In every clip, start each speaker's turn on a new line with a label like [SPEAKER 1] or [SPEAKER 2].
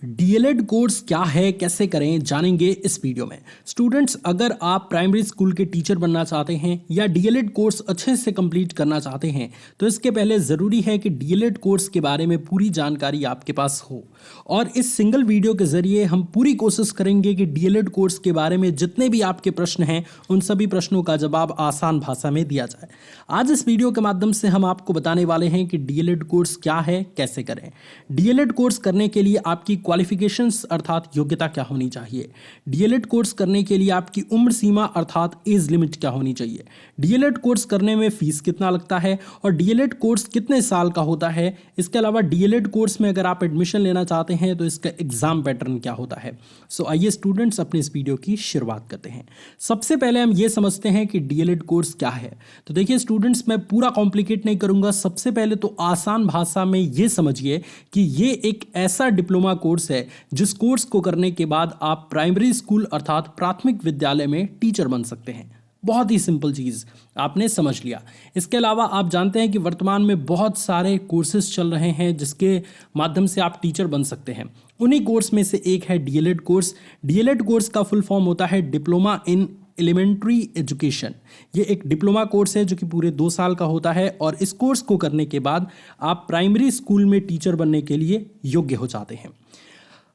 [SPEAKER 1] DElEd course क्या है, कैसे करें, जानेंगे इस वीडियो में। स्टूडेंट्स, अगर आप प्राइमरी स्कूल के टीचर बनना चाहते हैं या डीएलएड कोर्स अच्छे से कंप्लीट करना चाहते हैं तो इसके पहले ज़रूरी है कि डीएलएड कोर्स के बारे में पूरी जानकारी आपके पास हो। और इस सिंगल वीडियो के ज़रिए हम पूरी कोशिश करेंगे कि डीएलएड कोर्स के बारे में जितने भी आपके प्रश्न हैं उन सभी प्रश्नों का जवाब आसान भाषा में दिया जाए। आज इस वीडियो के माध्यम से हम आपको बताने वाले हैं कि डीएलएड कोर्स क्या है, कैसे करें। डीएलएड कोर्स करने के लिए आपकी क्वालिफिकेशंस अर्थात योग्यता क्या होनी चाहिए। डीएलएड कोर्स करने के लिए आपकी उम्र सीमा अर्थात एज लिमिट क्या होनी चाहिए। डीएलएड कोर्स करने में फीस कितना लगता है और डीएलएड कोर्स कितने साल का होता है। इसके अलावा डीएलएड कोर्स में अगर आप एडमिशन लेना चाहते हैं तो इसका एग्जाम पैटर्न क्या होता है। सो आइए स्टूडेंट्स, अपने इस वीडियो की शुरुआत करते हैं। सबसे पहले हम ये समझते हैं कि डीएलएड कोर्स क्या है। तो देखिए स्टूडेंट्स, मैं पूरा कॉम्प्लिकेट नहीं करूंगा। सबसे पहले तो आसान भाषा में ये समझिए कि ये एक ऐसा डिप्लोमा कोर्स है जिस कोर्स को करने के बाद आप प्राइमरी स्कूल अर्थात प्राथमिक विद्यालय में टीचर बन सकते हैं। बहुत ही सिंपल चीज़ आपने समझ लिया। इसके अलावा आप जानते हैं कि वर्तमान में बहुत सारे कोर्सेज चल रहे हैं जिसके माध्यम से आप टीचर बन सकते हैं। उन्हीं कोर्स में से एक है डीएलएड कोर्स। डीएलएड कोर्स का फुल फॉर्म होता है डिप्लोमा इन एलिमेंट्री एजुकेशन। ये एक डिप्लोमा कोर्स है जो कि पूरे 2 साल का होता है और इस कोर्स को करने के बाद आप प्राइमरी स्कूल में टीचर बनने के लिए योग्य हो जाते हैं।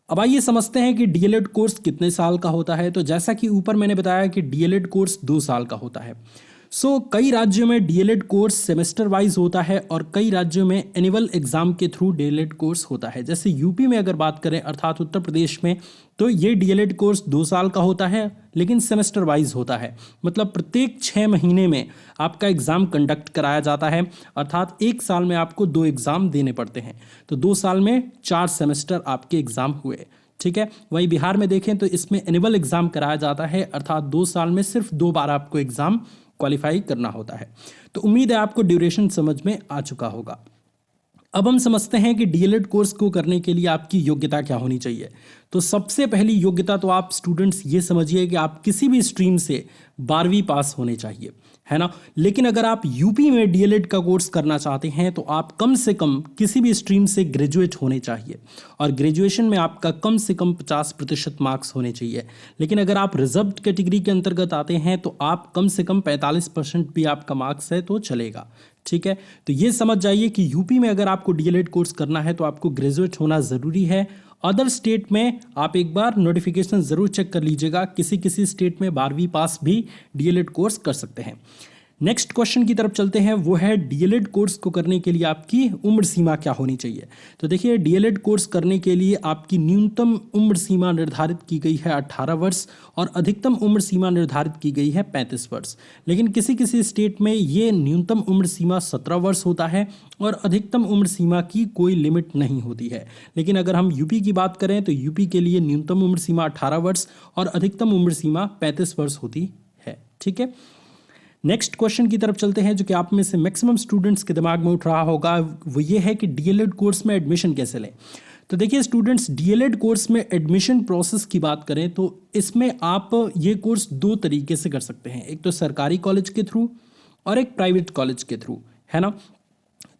[SPEAKER 1] अब आइए समझते हैं कि डीएलएड कोर्स कितने साल का होता है। तो जैसा कि ऊपर मैंने बताया कि डीएलएड कोर्स 2 साल का होता है। कई राज्यों में डीएलएड कोर्स सेमेस्टर वाइज होता है और कई राज्यों में एनुअल एग्जाम के थ्रू डीएलएड कोर्स होता है। जैसे यूपी में अगर बात करें अर्थात उत्तर प्रदेश में, तो ये डीएलएड कोर्स 2 साल का होता है लेकिन सेमेस्टर वाइज होता है। मतलब प्रत्येक 6 महीने में आपका एग्ज़ाम कंडक्ट कराया जाता है, अर्थात 1 साल में आपको 2 एग्ज़ाम देने पड़ते हैं। तो 2 साल में 4 सेमेस्टर आपके एग्ज़ाम हुए। ठीक है। वहीं बिहार में देखें तो इसमें एनुअल एग्ज़ाम कराया जाता है, अर्थात 2 साल में सिर्फ 2 बार आपको एग्ज़ाम क्वालिफाई करना होता है। तो उम्मीद है आपको ड्यूरेशन समझ में आ चुका होगा। अब हम समझते हैं कि डीएलएड कोर्स को करने के लिए आपकी योग्यता क्या होनी चाहिए। तो सबसे पहली योग्यता तो आप स्टूडेंट्स ये समझिए कि आप किसी भी स्ट्रीम से 12वीं पास होने चाहिए, है ना। लेकिन अगर आप यूपी में डीएलएड का कोर्स करना चाहते हैं तो आप कम से कम किसी भी स्ट्रीम से ग्रेजुएट होने चाहिए और ग्रेजुएशन में आपका कम से कम 50% मार्क्स होने चाहिए। लेकिन अगर आप रिजर्व्ड कैटेगरी के अंतर्गत आते हैं तो आप कम से कम 45% भी आपका मार्क्स है तो चलेगा। ठीक है। तो ये समझ जाइए कि यूपी में अगर आपको डीएलएड कोर्स करना है तो आपको ग्रेजुएट होना ज़रूरी है। अदर स्टेट में आप एक बार नोटिफिकेशन ज़रूर चेक कर लीजिएगा, किसी किसी स्टेट में 12वीं पास भी डीएलएड कोर्स कर सकते हैं। नेक्स्ट क्वेश्चन की तरफ चलते हैं, वो है डीएलएड कोर्स को करने के लिए आपकी उम्र सीमा क्या होनी चाहिए। तो देखिए डीएलएड कोर्स करने के लिए आपकी न्यूनतम उम्र सीमा निर्धारित की गई है 18 वर्ष और अधिकतम उम्र सीमा निर्धारित की गई है 35 वर्ष। लेकिन किसी किसी स्टेट में ये न्यूनतम उम्र सीमा 17 वर्ष होता है और अधिकतम उम्र सीमा की कोई लिमिट नहीं होती है। लेकिन अगर हम यूपी की बात करें तो यूपी के लिए न्यूनतम उम्र सीमा 18 वर्ष और अधिकतम उम्र सीमा 35 वर्ष होती है। ठीक है। नेक्स्ट क्वेश्चन की तरफ चलते हैं जो कि आप में से मैक्सिमम स्टूडेंट्स के दिमाग में उठ रहा होगा, वो ये है कि डीएलएड कोर्स में एडमिशन कैसे लें। तो देखिए स्टूडेंट्स, डीएलएड कोर्स में एडमिशन प्रोसेस की बात करें तो इसमें आप ये कोर्स 2 तरीके से कर सकते हैं। एक तो सरकारी कॉलेज के थ्रू और एक प्राइवेट कॉलेज के थ्रू, है ना।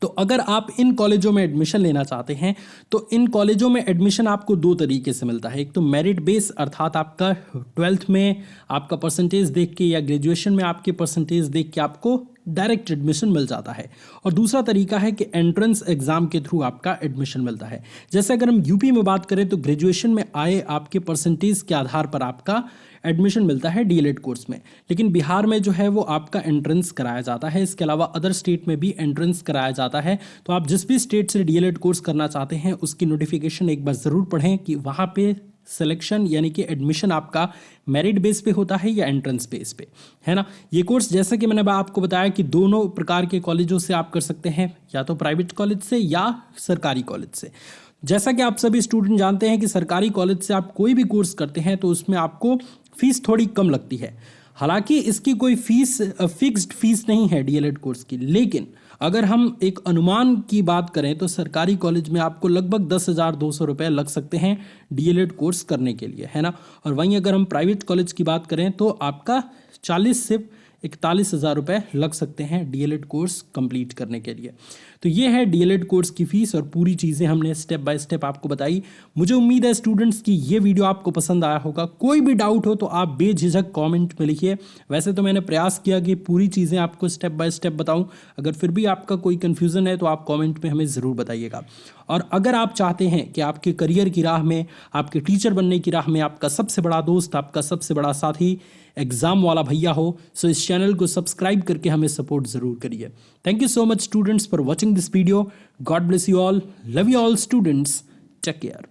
[SPEAKER 1] तो अगर आप इन कॉलेजों में एडमिशन लेना चाहते हैं तो इन कॉलेजों में एडमिशन आपको 2 तरीके से मिलता है। एक तो मेरिट बेस अर्थात आपका 12th में आपका परसेंटेज देख के या ग्रेजुएशन में आपके परसेंटेज देख के आपको डायरेक्ट एडमिशन मिल जाता है। और दूसरा तरीका है कि एंट्रेंस एग्जाम के थ्रू आपका एडमिशन मिलता है। जैसे अगर हम यूपी में बात करें तो ग्रेजुएशन में आए आपके परसेंटेज के आधार पर आपका एडमिशन मिलता है डीएलएड कोर्स में। लेकिन बिहार में जो है वो आपका एंट्रेंस कराया जाता है। इसके अलावा अदर स्टेट में भी एंट्रेंस कराया जाता है। तो आप जिस भी स्टेट से डीएलएड कोर्स करना चाहते हैं उसकी नोटिफिकेशन एक बार ज़रूर पढ़ें कि वहाँ पे सिलेक्शन यानी कि एडमिशन आपका मेरिट बेस पे होता है या एंट्रेंस बेस पे, है ना। ये कोर्स जैसा कि मैंने आपको बताया कि दोनों प्रकार के कॉलेजों से आप कर सकते हैं, या तो प्राइवेट कॉलेज से या सरकारी कॉलेज से। जैसा कि आप सभी स्टूडेंट जानते हैं कि सरकारी कॉलेज से आप कोई भी कोर्स करते हैं तो उसमें आपको फीस थोड़ी कम लगती है। हालांकि इसकी कोई फीस फिक्स्ड फीस नहीं है डीएलएड कोर्स की, लेकिन अगर हम एक अनुमान की बात करें तो सरकारी कॉलेज में आपको लगभग 10,200 रुपये लग सकते हैं डीएलएड कोर्स करने के लिए, है ना। और वहीं अगर हम प्राइवेट कॉलेज की बात करें तो आपका 40 से 41,000 रुपये लग सकते हैं डीएलएड कोर्स कंप्लीट करने के लिए। तो ये है डीएलएड कोर्स की फीस और पूरी चीज़ें हमने स्टेप बाय स्टेप आपको बताई। मुझे उम्मीद है स्टूडेंट्स की ये वीडियो आपको पसंद आया होगा। कोई भी डाउट हो तो आप बेझिझक कमेंट में लिखिए। वैसे तो मैंने प्रयास किया कि पूरी चीज़ें आपको स्टेप बाय स्टेप बताऊं। अगर फिर भी आपका कोई कन्फ्यूज़न है तो आप कमेंट में हमें ज़रूर बताइएगा। और अगर आप चाहते हैं कि आपके करियर की राह में, आपके टीचर बनने की राह में आपका सबसे बड़ा दोस्त, आपका सबसे बड़ा साथी एग्ज़ाम वाला भैया हो, सो इस चैनल को सब्सक्राइब करके हमें सपोर्ट ज़रूर करिए। Thank you so much students for watching this video. God bless you all, love you all students, take care.